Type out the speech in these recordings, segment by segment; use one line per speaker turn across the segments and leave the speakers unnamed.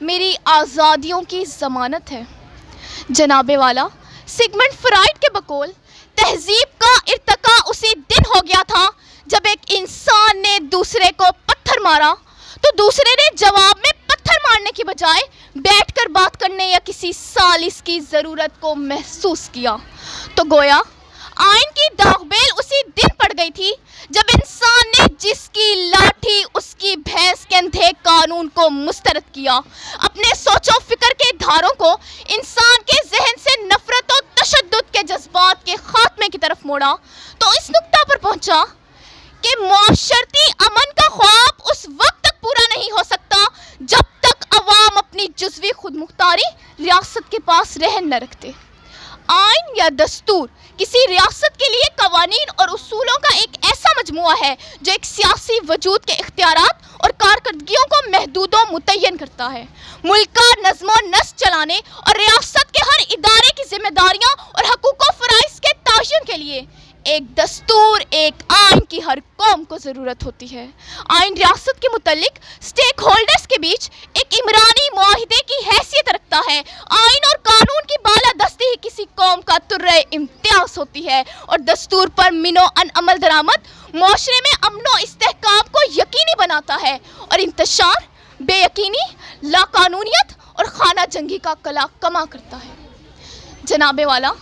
میری آزادیوں کی ضمانت ہے۔ جناب والا، سگمنڈ فرائڈ کے بقول تہذیب کا ارتقاء اسی دن ہو گیا تھا جب ایک انسان نے دوسرے کو پتھر مارا تو دوسرے نے جواب میں پتھر مارنے کی بجائے بیٹھ کر بات کرنے یا کسی سالس کی ضرورت کو محسوس کیا۔ تو گویا آئین کی داغ بیل اسی دن پڑ گئی تھی جب انسان نے جس کی لاٹھی اس کی بھینس کے اندھے قانون کو مسترد کیا، اپنے سوچ و فکر کے دھاروں کو انسان کے ذہن سے نفرت و تشدد کے جذبات کے خاتمے کی طرف موڑا، تو اس نقطہ پر پہنچا کہ معاشرتی امن کا خواب اس وقت تک پورا نہیں ہو سکتا جب تک عوام اپنی جزوی خود مختاری ریاست کے پاس رہن نہ رکھتے۔ آئین یا دستور کسی ریاست کے لیے قوانین اور اصولوں کا ایک ایسا مجموعہ ہے جو ایک سیاسی وجود کے اختیارات اور کارکردگیوں کو محدود و متعین کرتا ہے۔ ملک کا نظم و نسق چلانے اور ریاست کے ہر ادارے کی ذمہ داریاں اور حقوق و فرائض کے تعین کے لیے ایک دستور، ایک آئین کی ہر قوم کو ضرورت ہوتی ہے۔ آئین ریاست کے متعلق سٹیک ہولڈرز کے بیچ ایک عمرانی معاہدے کی حیثیت رکھتا ہے۔ آئین اور قانون کی بالادستی ہی کسی قوم کا ترے امتیاز ہوتی ہے اور دستور پر من و عمل درآمد معاشرے میں امن و استحکام کو یقینی بناتا ہے اور انتشار، بے یقینی، لاقانونیت اور خانہ جنگی کا کلا کما کرتا ہے۔ جناب والا،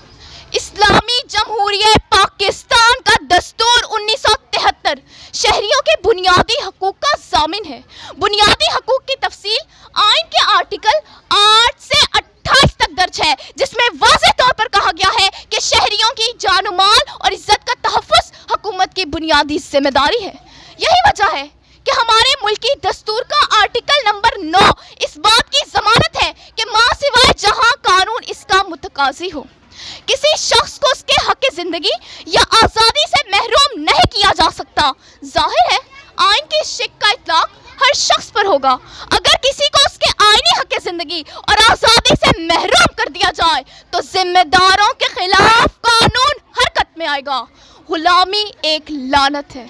اسلامی جمہوریہ پاکستان کا دستور 1973 شہریوں کے بنیادی حقوق کا ضامن ہے۔ بنیادی حقوق کی تفصیل آئین کے آرٹیکل 8 سے 28 تک درج ہے، جس میں واضح طور پر کہا گیا ہے کہ شہریوں کی جان و مال اور عزت کا تحفظ حکومت کی بنیادی ذمہ داری ہے۔ یہی وجہ ہے کہ ہمارے ملکی دستور کا آرٹیکل نمبر 9 اس بات کی ضمانت ہے کہ ماں سوائے جہاں قانون اس کا متقاضی ہو، کسی شخص کو اس کے حق زندگی یا آزادی سے محروم نہیں کیا جا سکتا۔ ظاہر ہے آئین کی شق کا اطلاق ہر شخص پر ہوگا۔ اگر کسی کو اس کے آئینی حق زندگی اور آزادی سے محروم کر دیا جائے تو ذمہ داروں کے خلاف قانون حرکت میں آئے گا۔ غلامی ایک لعنت ہے۔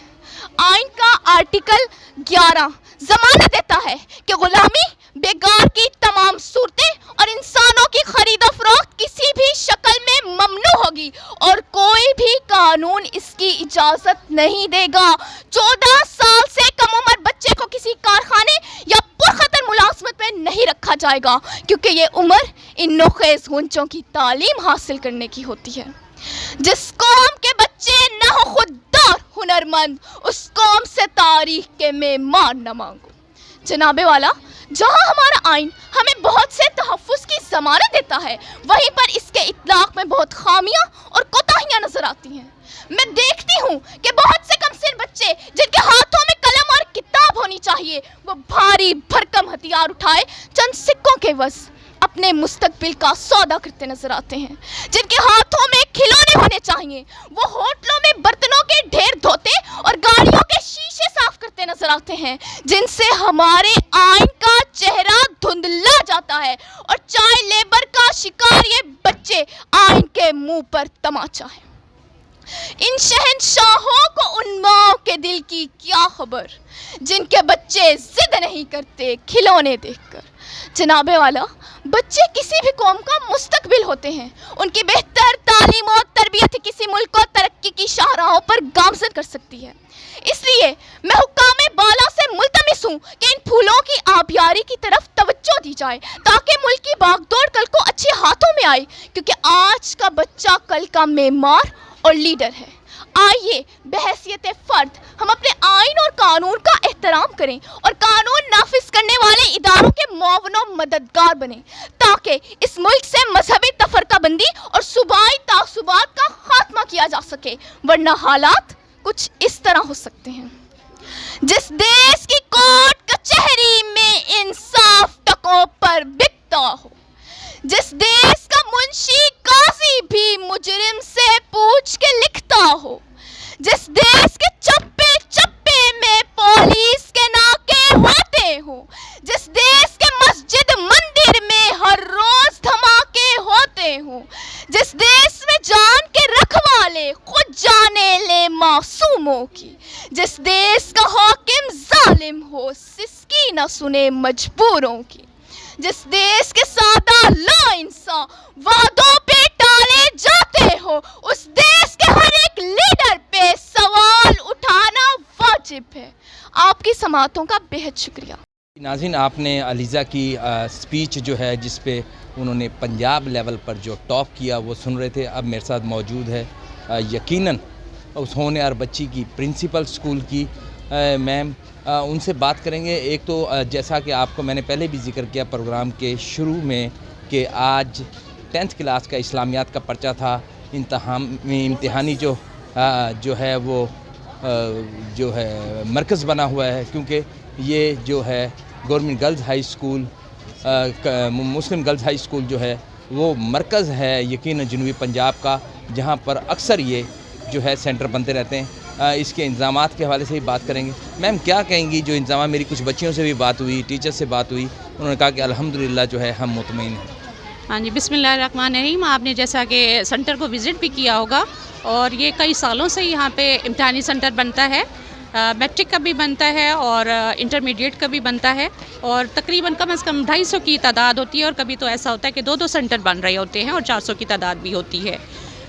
آئین کا آرٹیکل 11 ضمانت دیتا ہے کہ غلامی، بیگار کی تمام صورتیں اور انسانوں کی خرید و فروخت کسی بھی شکل میں ممنوع ہوگی اور کوئی بھی قانون اس کی اجازت نہیں دے گا۔ 14 سال سے کم عمر بچے کو کسی کارخانے یا پرخطر ملازمت میں نہیں رکھا جائے گا، کیونکہ یہ عمر ان نوخیز غنچوں کی تعلیم حاصل کرنے کی ہوتی ہے۔ جس قوم کے بچے نہ ہو خوددار ہنرمند، اس قوم سے تاریخ کے معمار نہ مانگو۔ جناب والا، جہاں ہمارا آئین ہمیں بہت سے تحفظ کی ضمانت دیتا ہے، وہیں پر اس کے اطلاق میں بہت خامیاں اور کوتاہیاں نظر آتی ہیں۔ میں دیکھتی ہوں کہ بہت سے کمسن بچے جن کے ہاتھوں میں قلم اور کتاب ہونی چاہیے، وہ بھاری بھرکم ہتھیار اٹھائے چند سکوں کے عوض اپنے مستقبل کا سودا کرتے نظر آتے ہیں۔ جن کے ہاتھوں میں کھلونے ہونے چاہیے، وہ ہوٹلوں میں برتنوں کے ڈھیر دھوتے اور گاڑیوں کے شیشے صاف کرتے نظر آتے ہیں، جن سے ہمارے آئین کا چہرہ دھندلا جاتا ہے اور چائلڈ لیبر کا شکار یہ بچے آئین کے منہ پر تماچا ہے۔ ان شہنشاہوں کو ان ماں کے دل کی کیا خبر جن کے بچے ضد نہیں کرتے کھلونے دیکھ کر۔ جناب والا، بچے کسی بھی قوم کا مستقبل ہوتے ہیں۔ ان کی بہتر تعلیم و تربیت کسی ملک کو ترقی کی شاہراہوں پر گامزن کر سکتی ہے۔ اس لیے میں حکام بالا سے ملتمس ہوں کہ ان پھولوں کی آبیاری کی طرف توجہ دی جائے تاکہ ملک کی باغ دوڑ کل کو اچھے ہاتھوں میں آئے، کیونکہ آج کا بچہ کل کا معمار اور لیڈر ہے۔ آئیے بحیثیت فرد ہم اپنے آئین اور قانون کا احترام کریں اور قانون نافذ کرنے والے اداروں کے معاون و مددگار بنیں تاکہ اس ملک سے مذہبی تفرقہ بندی اور صوبائی تعصبات کا خاتمہ کیا جا سکے، ورنہ حالات کچھ اس طرح ہو سکتے ہیں۔ جس دیش کی کورٹ کچہری میں انصاف ٹکوں پر بکتا ہو، جس دیش کا منشی قاضی بھی مجرم سے پوچھ کے لکھتا ہو، جس دیش کے چپے چپے میں پولیس کے ناکے ہوتے ہوں، جس دیش کے مسجد مندر میں ہر روز دھماکے ہوتے ہوں، جس دیش میں جان کے رکھوالے خود جانے لے معصوموں کی، جس دیش کا حاکم ظالم ہو سسکی نہ سنے مجبوروں کی، جس دیش کے سادہ لا انسان وعدوں پہ ٹالے جاتے ہو، اس دیش کے ہر ایک لیڈر پہ سوال اٹھانا واجب ہے۔ آپ کی سماعتوں کا بہت شکریہ۔
ناظرین، آپ نے علیزہ کی سپیچ جو ہے جس پہ انہوں نے پنجاب لیول پر جو ٹاپ کیا وہ سن رہے تھے۔ اب میرے ساتھ موجود ہے یقیناً اس ہونہار بچی کی پرنسپل اسکول کی میم، ان سے بات کریں گے۔ ایک تو جیسا کہ آپ کو میں نے پہلے بھی ذکر کیا پروگرام کے شروع میں کہ آج 10th کلاس کا اسلامیات کا پرچہ تھا، امتحانی جو ہے وہ جو ہے مرکز بنا ہوا ہے، کیونکہ یہ جو ہے گورنمنٹ گرلز ہائی اسکول مسلم گرلز ہائی اسکول جو ہے وہ مرکز ہے یقیناً جنوبی پنجاب کا، جہاں پر اکثر یہ جو ہے سینٹر بنتے رہتے ہیں۔ اس کے انتظامات کے حوالے سے بھی بات کریں گے۔ میم کیا کہیں گی جو انتظامات، میری کچھ بچیوں سے بھی بات ہوئی، ٹیچر سے بات ہوئی، انہوں نے کہا کہ الحمدللہ جو ہے ہم مطمئن ہیں۔
ہاں جی، بسم اللہ الرحمن الرحیم۔ آپ نے جیسا کہ سینٹر کو وزٹ بھی کیا ہوگا، اور یہ کئی سالوں سے یہاں پہ امتحانی سینٹر بنتا ہے، میٹرک کا بھی بنتا ہے اور انٹرمیڈیٹ کا بھی بنتا ہے، اور تقریباً کم از کم 250 کی تعداد ہوتی ہے، اور کبھی تو ایسا ہوتا ہے کہ 2 سینٹر بن رہے ہوتے ہیں اور 400 کی تعداد بھی ہوتی ہے۔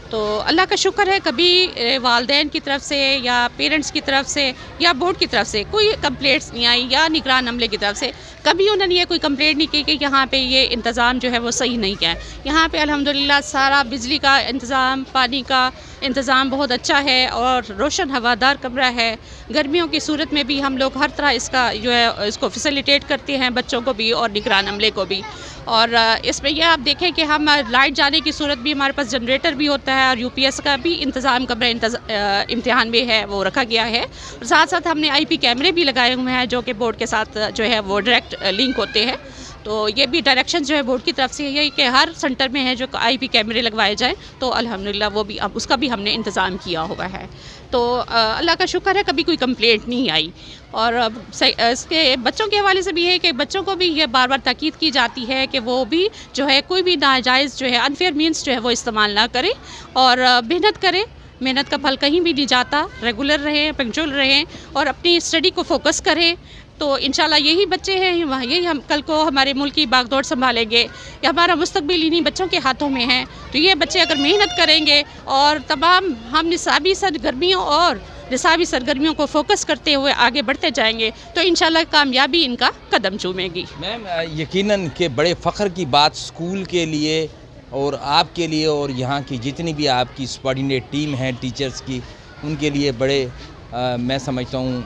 تو اللہ کا شکر ہے کبھی والدین کی طرف سے یا پیرنٹس کی طرف سے یا بورڈ کی طرف سے کوئی کمپلینٹس نہیں آئی، یا نگران عملے کی طرف سے کبھی انہوں نے یہ کوئی کمپلینٹ نہیں کی کہ یہاں پہ یہ انتظام جو ہے وہ صحیح نہیں ہے۔ یہاں پہ الحمدللہ سارا بجلی کا انتظام، پانی کا انتظام بہت اچھا ہے، اور روشن ہوادار کمرہ ہے۔ گرمیوں کی صورت میں بھی ہم لوگ ہر طرح اس کا جو ہے اس کو فیسیلیٹیٹ کرتے ہیں، بچوں کو بھی اور نگران عملے کو بھی۔ اور اس میں یہ آپ دیکھیں کہ ہم لائٹ جانے کی صورت بھی ہمارے پاس جنریٹر بھی ہوتا ہے، اور UPS کا بھی انتظام کمرہ امتحان میں ہے وہ رکھا گیا ہے، اور ساتھ ساتھ ہم نے IP کیمرے بھی لگائے ہوئے ہیں جو کہ بورڈ کے ساتھ جو ہے وہ ڈائریکٹ لنک ہوتے ہیں۔ تو یہ بھی ڈائریکشن جو ہے بورڈ کی طرف سے یہی کہ ہر سینٹر میں ہے جو IP کیمرے لگوائے جائیں، تو الحمدللہ وہ بھی اب اس کا بھی ہم نے انتظام کیا ہوا ہے۔ تو اللہ کا شکر ہے کبھی کوئی کمپلینٹ نہیں آئی۔ اور اس کے بچوں کے حوالے سے بھی ہے کہ بچوں کو بھی یہ بار بار تاکید کی جاتی ہے کہ وہ بھی جو ہے کوئی بھی ناجائز جو ہے انفیئر مینس جو ہے وہ استعمال نہ کریں، اور محنت کریں۔ محنت کا پھل کہیں بھی نہیں جاتا، ریگولر رہیں، پنکچوئل رہیں، اور اپنی اسٹڈی کو فوکس کریں۔ تو انشاءاللہ یہی بچے ہیں، یہی ہم کل کو ہمارے ملک کی باغ دوڑ سنبھالیں گے، یا ہمارا مستقبل انہی بچوں کے ہاتھوں میں ہے۔ تو یہ بچے اگر محنت کریں گے اور تمام ہم نصابی سرگرمیوں اور نصابی سرگرمیوں کو فوکس کرتے ہوئے آگے بڑھتے جائیں گے تو انشاءاللہ کامیابی ان کا قدم چومے گی۔
میم یقیناً کہ بڑے فخر کی بات اسکول کے لیے اور آپ کے لیے اور یہاں کی جتنی بھی آپ کی سبارڈینیٹ ٹیم ہے ٹیچرز کی، ان کے لیے بڑے میں سمجھتا ہوں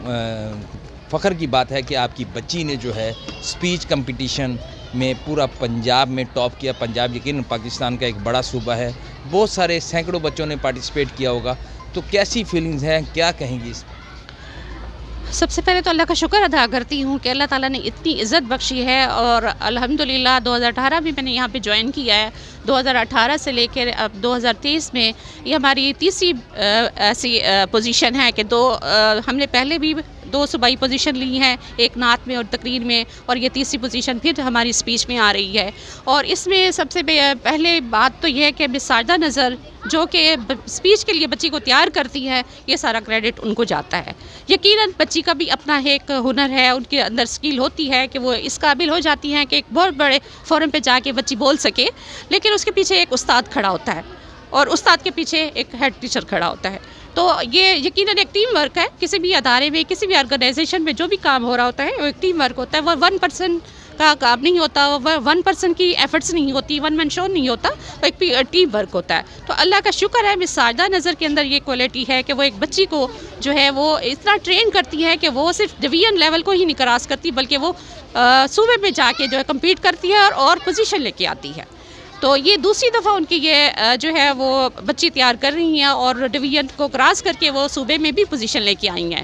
فخر کی بات ہے کہ آپ کی بچی نے جو ہے سپیچ کمپٹیشن میں پورا پنجاب میں ٹاپ کیا۔ پنجاب یقیناً پاکستان کا ایک بڑا صوبہ ہے، بہت سارے سینکڑوں بچوں نے پارٹیسپیٹ کیا ہوگا، تو کیسی فیلنگز ہیں، کیا کہیں گی اس؟
سب سے پہلے تو اللہ کا شکر ادا کرتی ہوں کہ اللہ تعالیٰ نے اتنی عزت بخشی ہے، اور الحمدللہ 2018 بھی میں نے یہاں پہ جوائن کیا ہے، 2018 سے لے کر اب 2023 میں یہ ہماری تیسری ایسی پوزیشن ہے کہ ہم نے پہلے بھی 2 صوبائی پوزیشن لی ہیں، ایک نعت میں اور تقریر میں، اور یہ تیسری پوزیشن پھر ہماری اسپیچ میں آ رہی ہے۔ اور اس میں سب سے پہلے بات تو یہ ہے کہ مس ساجدہ نذر جو کہ اسپیچ کے لیے بچی کو تیار کرتی ہے، یہ سارا کریڈٹ ان کو جاتا ہے۔ یقیناً بچی کا بھی اپنا ایک ہنر ہے، ان کے اندر اسکل ہوتی ہے کہ وہ اس قابل ہو جاتی ہیں کہ ایک بہت بڑے فورم پہ جا کے بچی بول سکے، لیکن اس کے پیچھے ایک استاد کھڑا ہوتا ہے، اور استاد کے پیچھے ایک ہیڈ ٹیچر کھڑا ہوتا ہے۔ تو یہ یقیناً ایک ٹیم ورک ہے، کسی بھی ادارے میں، کسی بھی آرگنائزیشن میں جو بھی کام ہو رہا ہوتا ہے وہ ایک ٹیم ورک ہوتا ہے، وہ 1% کا کام نہیں ہوتا، 1% کی ایفرٹس نہیں ہوتی، 1 مین شو نہیں ہوتا، وہ ایک ٹیم ورک ہوتا ہے۔ تو اللہ کا شکر ہے مس ساجدہ نذر کے اندر یہ کوالٹی ہے کہ وہ ایک بچی کو جو ہے وہ اتنا ٹرین کرتی ہے کہ وہ صرف ڈویژن لیول کو ہی نہیں کراس کرتی، بلکہ وہ صوبے میں جا کے جو ہے کمپیٹ کرتی ہے اور پوزیشن لے کے آتی ہے۔ تو یہ دوسری دفعہ ان کی یہ جو ہے وہ بچی تیار کر رہی ہیں، اور ڈویژن کو کراس کر کے وہ صوبے میں بھی پوزیشن لے کے آئی ہیں،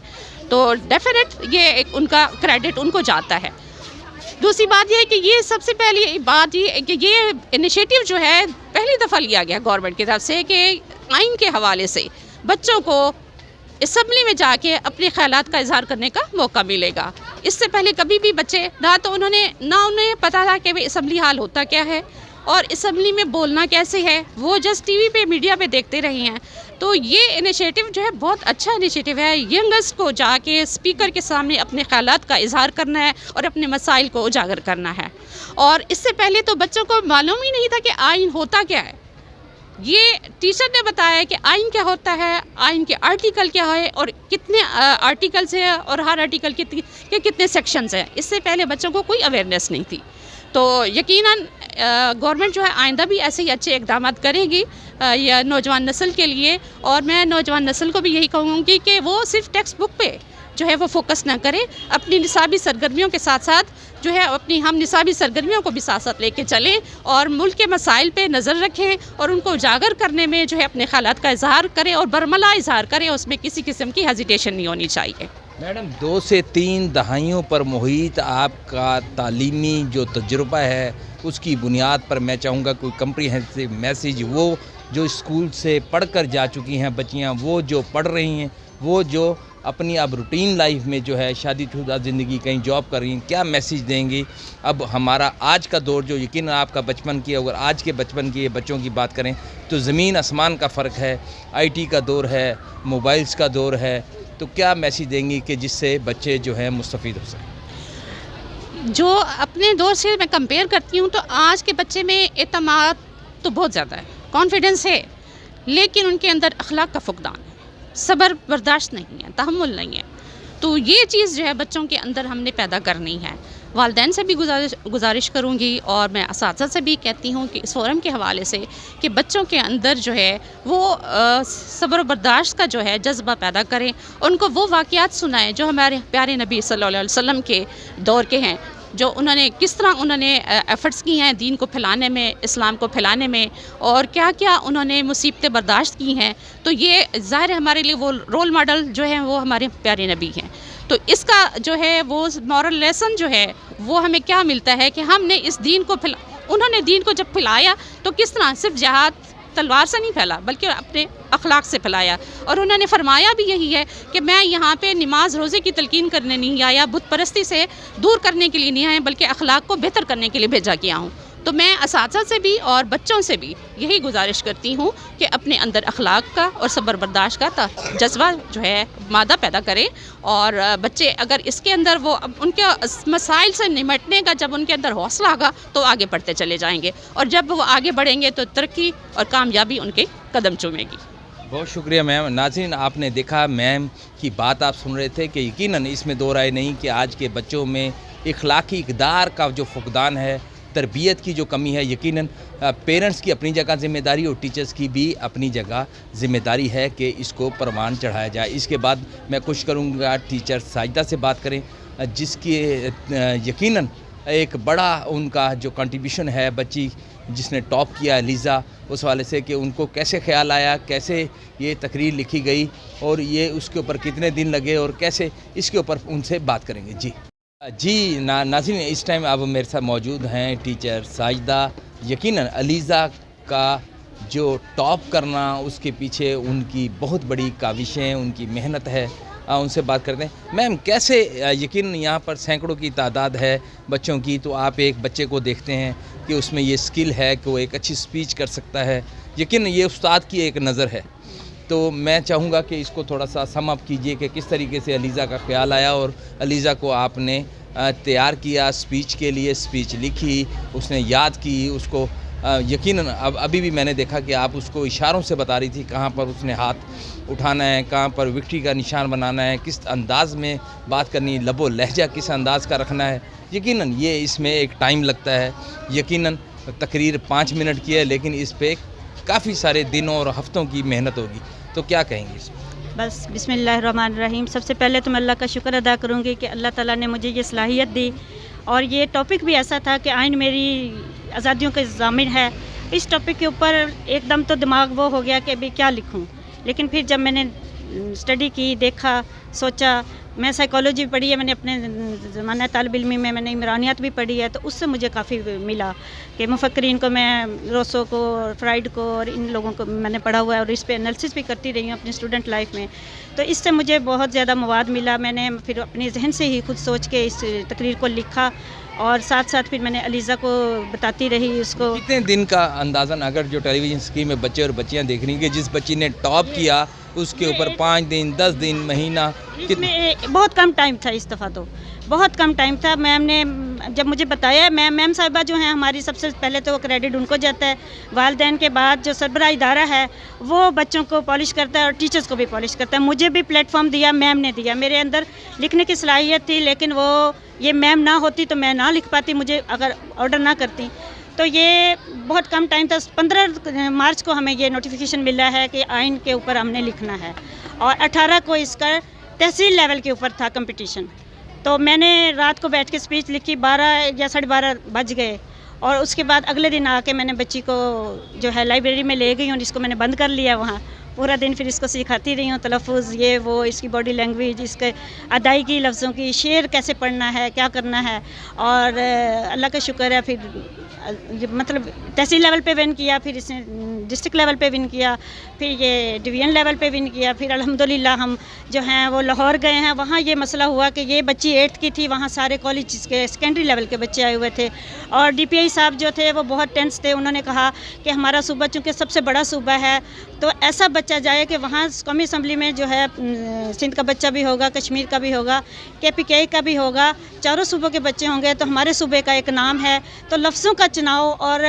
تو ڈیفینیٹ یہ ایک ان کا کریڈٹ ان کو جاتا ہے۔ دوسری بات یہ ہے کہ یہ سب سے پہلی بات یہ کہ یہ انیشیٹو جو ہے پہلی دفعہ لیا گیا گورنمنٹ کی طرف سے کہ آئین کے حوالے سے بچوں کو اسمبلی میں جا کے اپنے خیالات کا اظہار کرنے کا موقع ملے گا۔ اس سے پہلے کبھی بھی بچے نہ انہیں پتہ تھا کہ اسمبلی ہال ہوتا کیا ہے، اور اسمبلی میں بولنا کیسے ہے وہ جسٹ ٹی وی پہ میڈیا پہ دیکھتے رہے ہیں. تو یہ انیشیٹو جو ہے بہت اچھا انیشیٹو ہے. ینگرس کو جا کے اسپیکر کے سامنے اپنے خیالات کا اظہار کرنا ہے اور اپنے مسائل کو اجاگر کرنا ہے. اور اس سے پہلے تو بچوں کو معلوم ہی نہیں تھا کہ آئین ہوتا کیا ہے. یہ ٹیچر نے بتایا کہ آئین کیا ہوتا ہے, آئین کے آرٹیکل کیا ہے اور کتنے آرٹیکلس ہیں اور ہر آرٹیکل کے کتنے سیکشنز ہیں. اس سے پہلے بچوں کو کوئی اویئرنیس نہیں تھی. تو یقیناً گورنمنٹ جو ہے آئندہ بھی ایسے ہی اچھے اقدامات کرے گی یا نوجوان نسل کے لیے. اور میں نوجوان نسل کو بھی یہی کہوں گی کہ وہ صرف ٹیکسٹ بک پہ جو ہے وہ فوکس نہ کرے, اپنی نصابی سرگرمیوں کے ساتھ ساتھ جو ہے اپنی ہم نصابی سرگرمیوں کو بھی ساتھ ساتھ لے کے چلیں اور ملک کے مسائل پہ نظر رکھیں اور ان کو اجاگر کرنے میں جو ہے اپنے خیالات کا اظہار کریں اور برملا اظہار کریں. اس میں کسی قسم کی ہیزیٹیشن نہیں ہونی چاہیے.
میڈم 2 سے 3 دہائیوں پر محیط آپ کا تعلیمی جو تجربہ ہے اس کی بنیاد پر میں چاہوں گا کوئی کمپریہنسو میسیج, وہ جو اسکول سے پڑھ کر جا چکی ہیں بچیاں, وہ جو پڑھ رہی ہیں, وہ جو اپنی اب روٹین لائف میں جو ہے شادی شدہ زندگی کہیں جاب کر رہی ہیں, کیا میسیج دیں گی؟ اب ہمارا آج کا دور جو یقیناً آپ کا بچپن کی, اگر آج کے بچپن کی بچوں کی بات کریں تو زمین آسمان کا فرق ہے. آئی ٹی کا دور ہے, موبائلز کا دور ہے, تو کیا میسیج دیں گی کہ جس سے بچے جو ہیں مستفید ہو سکیں؟
جو اپنے دور سے میں کمپیئر کرتی ہوں تو آج کے بچے میں اعتماد تو بہت زیادہ ہے, کانفیڈنس ہے, لیکن ان کے اندر اخلاق کا فقدان ہے, صبر برداشت نہیں ہے, تحمل نہیں ہے. تو یہ چیز جو ہے بچوں کے اندر ہم نے پیدا کرنی ہے. والدین سے بھی گزارش کروں گی اور میں اساتذہ سے بھی کہتی ہوں کہ اس فورم کے حوالے سے کہ بچوں کے اندر جو ہے وہ صبر و برداشت کا جو ہے جذبہ پیدا کریں. ان کو وہ واقعات سنائیں جو ہمارے پیارے نبی صلی اللہ علیہ وسلم کے دور کے ہیں, جو انہوں نے کس طرح انہوں نے ایفرٹس کی ہیں دین کو پھیلانے میں, اسلام کو پھیلانے میں, اور کیا کیا انہوں نے مصیبتیں برداشت کی ہیں. تو یہ ظاہر ہمارے لیے وہ رول ماڈل جو ہیں وہ ہمارے پیارے نبی ہیں. تو اس کا جو ہے وہ مورل لیسن جو ہے وہ ہمیں کیا ملتا ہے کہ ہم نے اس دین کو انہوں نے دین کو جب پھیلایا تو کس طرح صرف جہاد تلوار سے نہیں پھیلا بلکہ اپنے اخلاق سے پھیلایا. اور انہوں نے فرمایا بھی یہی ہے کہ میں یہاں پہ نماز روزے کی تلقین کرنے نہیں آیا, بت پرستی سے دور کرنے کے لیے نہیں آیا, بلکہ اخلاق کو بہتر کرنے کے لیے بھیجا گیا ہوں. تو میں اساتذہ سے بھی اور بچوں سے بھی یہی گزارش کرتی ہوں کہ اپنے اندر اخلاق کا اور صبر برداشت کا جذبہ جو ہے مادہ پیدا کریں. اور بچے اگر اس کے اندر وہ ان کے مسائل سے نمٹنے کا جب ان کے اندر حوصلہ آگا تو آگے بڑھتے چلے جائیں گے, اور جب وہ آگے بڑھیں گے تو ترقی اور کامیابی ان کے قدم چومے گی.
بہت شکریہ میم. ناظرین, آپ نے دیکھا میم کی بات آپ سن رہے تھے کہ یقیناً اس میں دو رائے نہیں کہ آج کے بچوں میں اخلاقی اقدار کا جو فقدان ہے, تربیت کی جو کمی ہے, یقیناً پیرنٹس کی اپنی جگہ ذمہ داری اور ٹیچرز کی بھی اپنی جگہ ذمہ داری ہے کہ اس کو پروان چڑھایا جائے. اس کے بعد میں کوشش کروں گا ٹیچر ساجدہ سے بات کریں, جس کی یقیناً ایک بڑا ان کا جو کنٹریبیوشن ہے, بچی جس نے ٹاپ کیا لیزا, اس حوالے سے کہ ان کو کیسے خیال آیا, کیسے یہ تقریر لکھی گئی اور یہ اس کے اوپر کتنے دن لگے اور کیسے, اس کے اوپر ان سے بات کریں گے. جی ناظرین, اس ٹائم اب میرے ساتھ موجود ہیں ٹیچر ساجدہ. یقیناً علیزہ کا جو ٹاپ کرنا اس کے پیچھے ان کی بہت بڑی کاوشیں, ان کی محنت ہے. ان سے بات کرتے ہیں. میم کیسے, یقیناً یہاں پر سینکڑوں کی تعداد ہے بچوں کی, تو آپ ایک بچے کو دیکھتے ہیں کہ اس میں یہ سکل ہے کہ وہ ایک اچھی سپیچ کر سکتا ہے, یقیناً یہ استاد کی ایک نظر ہے. تو میں چاہوں گا کہ اس کو تھوڑا سا سم اپ کیجئے کہ کس طریقے سے علیزہ کا خیال آیا اور علیزہ کو آپ نے تیار کیا سپیچ کے لیے, سپیچ لکھی, اس نے یاد کی اس کو. یقیناً ابھی بھی میں نے دیکھا کہ آپ اس کو اشاروں سے بتا رہی تھی کہاں پر اس نے ہاتھ اٹھانا ہے, کہاں پر وکٹری کا نشان بنانا ہے, کس انداز میں بات کرنی, لب و لہجہ کس انداز کا رکھنا ہے. یقیناً یہ اس میں ایک ٹائم لگتا ہے. یقیناً تقریر 5 منٹ کی ہے, لیکن اس پہ کافی سارے دنوں اور ہفتوں کی محنت ہوگی. تو کیا کہیں گے اس میں؟
بس بسم اللہ الرحمن الرحیم. سب سے پہلے تو میں اللہ کا شکر ادا کروں گی کہ اللہ تعالیٰ نے مجھے یہ صلاحیت دی, اور یہ ٹاپک بھی ایسا تھا کہ آئین میری آزادیوں کا ضامن ہے. اس ٹاپک کے اوپر ایک دم تو دماغ وہ ہو گیا کہ ابھی کیا لکھوں, لیکن پھر جب میں نے اسٹڈی کی, دیکھا, سوچا, میں سائیکالوجی پڑھی ہے، میں نے اپنے زمانہ طالب علمی میں نے عمرانیات بھی پڑھی ہے، تو اس سے مجھے کافی ملا کہ مفکرین کو، میں روسو کو، فرائڈ کو اور ان لوگوں کو میں نے پڑھا ہوا ہے اور اس پہ انالیسس بھی کرتی رہی ہوں اپنی اسٹوڈنٹ لائف میں. تو اس سے مجھے بہت زیادہ مواد ملا. میں نے پھر اپنے ذہن سے ہی خود سوچ کے اس تقریر کو لکھا اور ساتھ ساتھ پھر میں نے علیزہ کو بتاتی رہی اس کو.
کتنے دن کا اندازاً اگر جو ٹیلی ویژن اسکرین میں بچے اور بچیاں دیکھ رہی ہیں کہ جس بچی نے ٹاپ کیا اس کے اوپر 5 دن 10 دن مہینہ
اس میں بہت کم ٹائم تھا، اس دفعہ تو بہت کم ٹائم تھا. میم نے جب مجھے بتایا، میم صاحبہ جو ہیں ہماری، سب سے پہلے تو کریڈٹ ان کو جاتا ہے. والدین کے بعد جو سربراہ ادارہ ہے وہ بچوں کو پالش کرتا ہے اور ٹیچرز کو بھی پالش کرتا ہے. مجھے بھی پلیٹ فارم دیا، میم نے دیا. میرے اندر لکھنے کی صلاحیت تھی، لیکن وہ یہ میم نہ ہوتی تو میں نہ لکھ پاتی، مجھے اگر آرڈر نہ کرتی. تو یہ بہت کم ٹائم تھا. 15 مارچ کو ہمیں یہ نوٹیفیکیشن ملا ہے کہ آئین کے اوپر ہم نے لکھنا ہے اور 18 کو اس کا تحصیل لیول کے اوپر تھا کمپٹیشن. تو میں نے رات کو بیٹھ کے اسپیچ لکھی، 12 یا 12:30 بج گئے اور اس کے بعد اگلے دن آ کے میں نے بچی کو جو ہے لائبریری میں لے گئی ہوں، جس کو میں نے بند کر لیا وہاں. پورا دن پھر اس کو سکھاتی رہی ہوں تلفظ، یہ وہ، اس کی باڈی لینگویج، اس کے ادائیگی لفظوں کی، شعر کیسے پڑھنا ہے، کیا کرنا ہے. اور اللہ کا شکر ہے پھر مطلب تحصیل لیول پہ ون کیا، پھر اس نے ڈسٹرکٹ لیول پہ ون کیا، پھر یہ ڈویژن لیول پہ ون کیا. پھر الحمدللہ ہم جو ہیں وہ لاہور گئے ہیں. وہاں یہ مسئلہ ہوا کہ یہ بچی 8th کی تھی، وہاں سارے کالج کے سیکنڈری لیول کے بچے آئے ہوئے تھے اور ڈی پی آئی صاحب جو تھے وہ بہت ٹینس تھے. انہوں نے کہا کہ ہمارا صوبہ چونکہ سب سے بڑا صوبہ ہے تو ایسا بچہ جائے کہ وہاں قومی اسمبلی میں جو ہے سندھ کا بچہ بھی ہوگا، کشمیر کا بھی ہوگا، کے پی کے کا بھی ہوگا، چاروں صوبوں کے بچے ہوں گے تو ہمارے صوبے کا ایک نام ہے. تو لفظوں کا چناؤ اور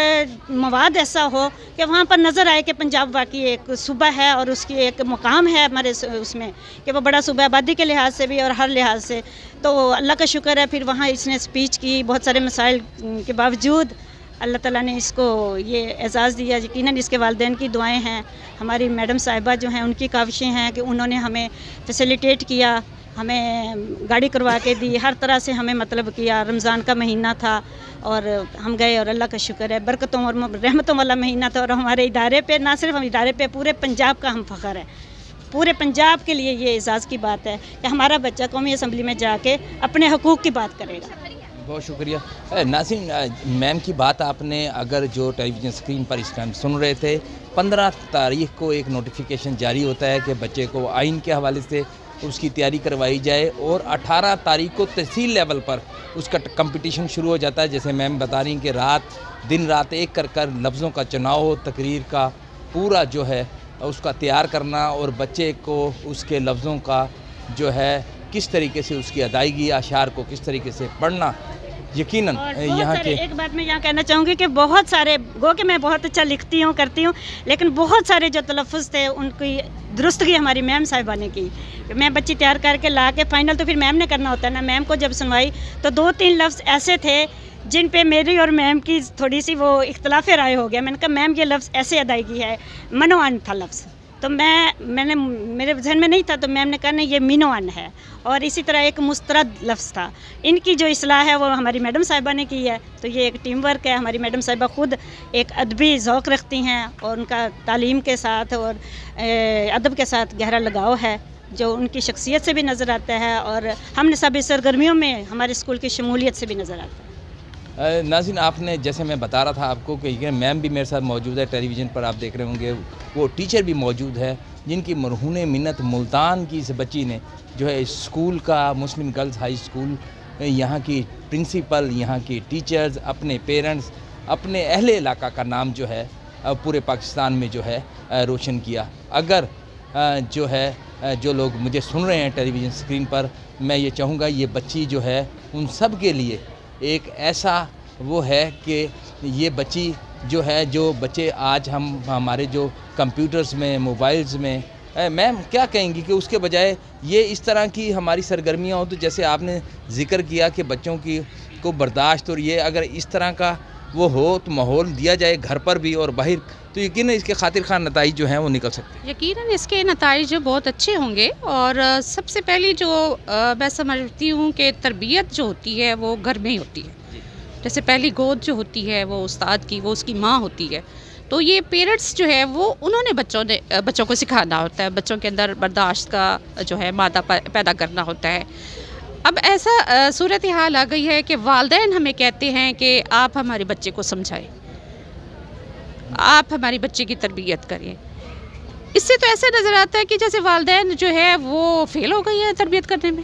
مواد ایسا ہو کہ وہاں پر نظر آئے کہ پنجاب واقعی ایک صوبہ ہے اور اس کی ایک مقام ہے ہمارے اس میں کہ وہ بڑا صوبہ ہے، آبادی کے لحاظ سے بھی اور ہر لحاظ سے. تو اللہ کا شکر ہے پھر وہاں اس نے اسپیچ کی، بہت سارے مسائل کے باوجود اللہ تعالیٰ نے اس کو یہ اعزاز دیا. یقیناً اس کے والدین کی دعائیں ہیں، ہماری میڈم صاحبہ جو ہیں ان کی کاوشیں ہیں کہ انہوں نے ہمیں فیسیلیٹیٹ کیا، ہمیں گاڑی کروا کے دی، ہر طرح سے ہمیں مطلب کیا. رمضان کا مہینہ تھا اور ہم گئے اور اللہ کا شکر ہے برکتوں اور رحمتوں والا مہینہ تھا. اور ہمارے ادارے پہ، نہ صرف ہم ادارے پہ، پورے پنجاب کا ہم فخر ہے. پورے پنجاب کے لیے یہ اعزاز کی بات ہے کہ ہمارا بچہ قومی اسمبلی میں جا کے اپنے حقوق کی بات کرے گا.
بہت شکریہ. ناظرین، میم کی بات آپ نے اگر جو ٹیلی ویژن اسکرین پر اس ٹائم سن رہے تھے، 15 تاریخ کو ایک نوٹیفیکیشن جاری ہوتا ہے کہ بچے کو آئین کے حوالے سے اس کی تیاری کروائی جائے اور 18 تاریخ کو تحصیل لیول پر اس کا کمپٹیشن شروع ہو جاتا ہے. جیسے میم بتا رہی ہیں کہ دن رات ایک کر لفظوں کا چناؤ ہو، تقریر کا پورا جو ہے اس کا تیار کرنا اور بچے کو اس کے لفظوں کا جو ہے کس طریقے سے اس کی ادائیگی، اشعار کو کس طریقے سے پڑھنا. یقیناً یہاں کے
ایک بات میں یہاں کہنا چاہوں گی کہ بہت سارے گو کہ میں بہت اچھا لکھتی ہوں، کرتی ہوں، لیکن بہت سارے جو تلفظ تھے ان کی درستگی ہماری میم صاحبہ نے کی. میں بچی تیار کر کے لا کے فائنل تو پھر میم نے کرنا ہوتا ہے نا. میم کو جب سنوائی تو 2-3 لفظ ایسے تھے جن پہ میری اور میم کی تھوڑی سی وہ اختلاف رائے ہو گیا. میں نے کہا میم یہ لفظ ایسے ادائیگی ہے، منوان تھا لفظ، تو میں نے میرے ذہن میں نہیں تھا تو میم نے کہا نہیں یہ مینوان ہے. اور اسی طرح ایک مسترد لفظ تھا. ان کی جو اصلاح ہے وہ ہماری میڈم صاحبہ نے کی ہے. تو یہ ایک ٹیم ورک ہے. ہماری میڈم صاحبہ خود ایک ادبی ذوق رکھتی ہیں اور ان کا تعلیم کے ساتھ اور ادب کے ساتھ گہرا لگاؤ ہے جو ان کی شخصیت سے بھی نظر آتا ہے اور ہم نصابی سرگرمیوں میں ہمارے اسکول کی شمولیت سے بھی نظر آتا ہے.
ناظرین، آپ نے جیسے میں بتا رہا تھا آپ کو کہ میم بھی میرے ساتھ موجود ہے، ٹیلی ویژن پر آپ دیکھ رہے ہوں گے. وہ ٹیچر بھی موجود ہے جن کی مرہون منت ملتان کی اس بچی نے جو ہے اسکول کا، مسلم گرلز ہائی اسکول، یہاں کی پرنسپل، یہاں کی ٹیچرز، اپنے پیرنٹس، اپنے اہل علاقہ کا نام جو ہے پورے پاکستان میں جو ہے روشن کیا. اگر جو ہے جو لوگ مجھے سن رہے ہیں ٹیلی ویژن اسکرین پر، میں یہ چاہوں گا یہ بچی جو ہے ان سب کے لیے ایک ایسا وہ ہے کہ یہ بچی جو ہے، جو بچے آج ہمارے جو کمپیوٹرز میں، موبائلز میں، میم کیا کہیں گی کہ اس کے بجائے یہ اس طرح کی ہماری سرگرمیاں ہوں تو جیسے آپ نے ذکر کیا کہ بچوں کی کو برداشت، اور یہ اگر اس طرح کا وہ ہو تو ماحول دیا جائے گھر پر بھی اور باہر، تو یقیناً اس کے خاطر خواہ نتائج جو ہیں وہ نکل سکتے ہیں.
یقیناً اس کے نتائج بہت اچھے ہوں گے. اور سب سے پہلی جو میں سمجھتی ہوں کہ تربیت جو ہوتی ہے وہ گھر میں ہی ہوتی ہے. جیسے پہلی گود جو ہوتی ہے وہ استاد کی، وہ اس کی ماں ہوتی ہے. تو یہ پیرنٹس جو ہے وہ انہوں نے بچوں کو سکھانا ہوتا ہے، بچوں کے اندر برداشت کا جو ہے مادہ پیدا کرنا ہوتا ہے۔ اب ایسا صورتحال آ گئی ہے کہ والدین ہمیں کہتے ہیں کہ آپ ہمارے بچے کو سمجھائیں، آپ ہماری بچے کی تربیت کریں۔ اس سے تو ایسے نظر آتا ہے کہ جیسے والدین جو ہے وہ فیل ہو گئی ہیں تربیت کرنے میں۔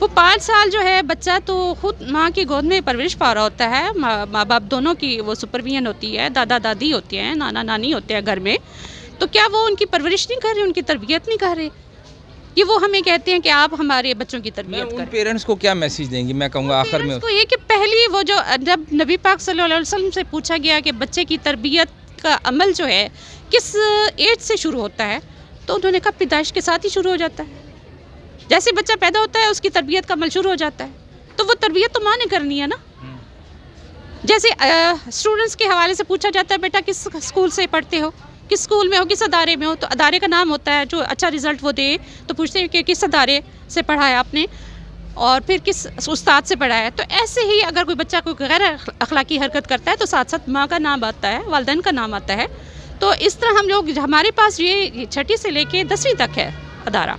وہ 5 سال جو ہے بچہ تو خود ماں کی گود میں پرورش پا رہا ہوتا ہے، ماں باپ دونوں کی وہ سپرویژن ہوتی ہے، دادا دادی ہوتے ہیں، نانا نانی ہوتے ہیں گھر میں، تو کیا وہ ان کی پرورش نہیں کر رہے، ان کی تربیت نہیں کر رہے؟ یہ وہ ہمیں کہتے ہیں کہ آپ ہمارے بچوں کی تربیت
ان
کریں۔
پیرنٹس کو کیا میسیج دیں گی؟ میں کہوں گا آخر میں
اس کو یہ کہ پہلی وہ جو جب نبی پاک صلی اللہ علیہ وسلم سے پوچھا گیا کہ بچے کی تربیت کا عمل جو ہے کس ایج سے شروع ہوتا ہے، تو انہوں نے کہا پیدائش کے ساتھ ہی شروع ہو جاتا ہے۔ جیسے بچہ پیدا ہوتا ہے اس کی تربیت کا عمل شروع ہو جاتا ہے، تو وہ تربیت تو ماں نے کرنی ہے نا۔ جیسے اسٹوڈنٹس کے حوالے سے پوچھا جاتا ہے بیٹا کس اسکول سے پڑھتے ہو، کس اسکول میں ہو، کس ادارے میں ہو، تو ادارے کا نام ہوتا ہے، جو اچھا رزلٹ وہ دے تو پوچھتے ہیں کہ کس ادارے سے پڑھا ہے آپ نے اور پھر کس استاد سے پڑھا ہے۔ تو ایسے ہی اگر کوئی بچہ کوئی غیر اخلاقی حرکت کرتا ہے تو ساتھ ساتھ ماں کا نام آتا ہے، والدین کا نام آتا ہے۔ تو اس طرح ہم لوگ، ہمارے پاس یہ 6 سے لے کے 10ویں تک ہے ادارہ،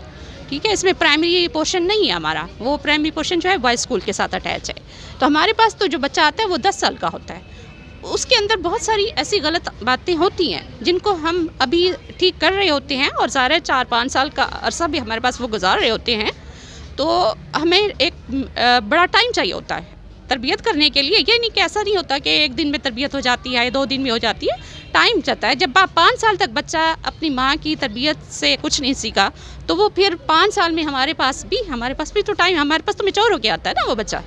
ٹھیک ہے، اس میں پرائمری پورشن نہیں ہے ہمارا، وہ پرائمری پورشن جو ہے بوائز اسکول کے ساتھ اٹیچ ہے۔ تو ہمارے پاس تو جو بچہ آتا ہے وہ 10 سال کا ہوتا ہے، اس کے اندر بہت ساری ایسی غلط باتیں ہوتی ہیں جن کو ہم ابھی ٹھیک کر رہے ہوتے ہیں، اور ظاہر ہے 4-5 سال کا عرصہ بھی ہمارے پاس وہ گزار رہے ہوتے ہیں، تو ہمیں ایک بڑا ٹائم چاہیے ہوتا ہے تربیت کرنے کے لیے۔ یہ نہیں کہ ایسا نہیں ہوتا کہ ایک دن میں تربیت ہو جاتی ہے، 2 دن میں ہو جاتی ہے، ٹائم چاہتا ہے۔ جب آپ 5 سال تک بچہ اپنی ماں کی تربیت سے کچھ نہیں سیکھا تو وہ پھر 5 سال میں ہمارے پاس بھی تو ٹائم، ہمارے پاس تو میچور ہو کے آتا ہے نا وہ بچہ۔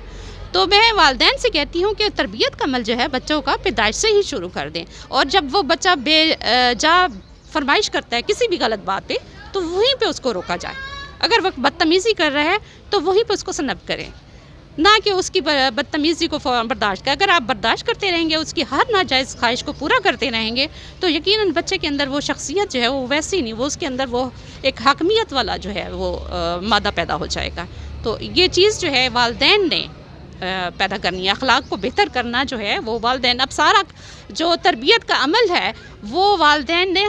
تو میں والدین سے کہتی ہوں کہ تربیت کا عمل جو ہے بچوں کا پیدائش سے ہی شروع کر دیں، اور جب وہ بچہ بے جا فرمائش کرتا ہے کسی بھی غلط بات پہ تو وہیں پہ اس کو روکا جائے۔ اگر وہ بدتمیزی کر رہا ہے تو وہیں پہ اس کو سنب کریں، نہ کہ اس کی بدتمیزی کو برداشت کریں۔ اگر آپ برداشت کرتے رہیں گے، اس کی ہر ناجائز خواہش کو پورا کرتے رہیں گے، تو یقیناً بچے کے اندر وہ شخصیت جو ہے وہ ویسی نہیں، وہ اس کے اندر وہ ایک حاکمیت والا جو ہے وہ مادہ پیدا ہو جائے گا۔ تو یہ چیز جو ہے والدین نے پیدا کرنی ہے، اخلاق کو بہتر کرنا جو ہے وہ والدین، اب سارا جو تربیت کا عمل ہے وہ والدین نے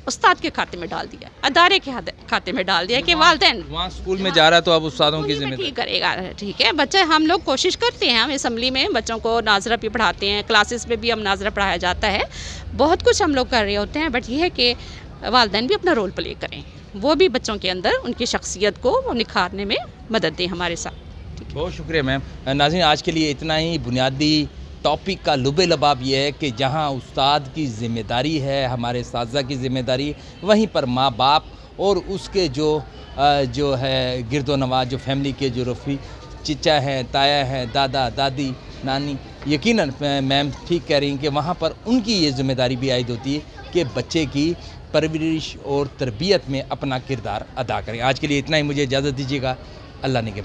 استاد کے کھاتے میں ڈال دیا، ادارے کے کھاتے میں ڈال دیا کہ والدین
وہاں اسکول میں جا رہا ہے تو اب استادوں کی ذمہ داری
ٹھیک کرے گا، ٹھیک ہے۔ بچے ہم لوگ کوشش کرتے ہیں، ہم اسمبلی میں بچوں کو ناظرہ بھی پڑھاتے ہیں، کلاسز میں بھی ہم ناظرہ پڑھایا جاتا ہے، بہت کچھ ہم لوگ کر رہے ہوتے ہیں، بٹ یہ ہے کہ والدین بھی اپنا رول پلے کریں، وہ بھی بچوں کے اندر ان کی شخصیت کو نکھارنے میں مدد دیں ہمارے ساتھ۔
بہت شکریہ میم۔ ناظرین، آج کے لیے اتنا ہی۔ بنیادی ٹاپک کا لب لباب یہ ہے کہ جہاں استاد کی ذمہ داری ہے، ہمارے اساتذہ کی ذمہ داری، وہیں پر ماں باپ اور اس کے جو ہے گرد و نواح، جو فیملی کے جو رفیع چچا ہیں، تایا ہیں، دادا دادی نانی، یقیناً میم ٹھیک کہہ رہی ہیں کہ وہاں پر ان کی یہ ذمہ داری بھی عائد ہوتی ہے کہ بچے کی پرورش اور تربیت میں اپنا کردار ادا کریں۔ آج کے لیے اتنا ہی، مجھے اجازت دیجیے گا، اللہ نگہبان۔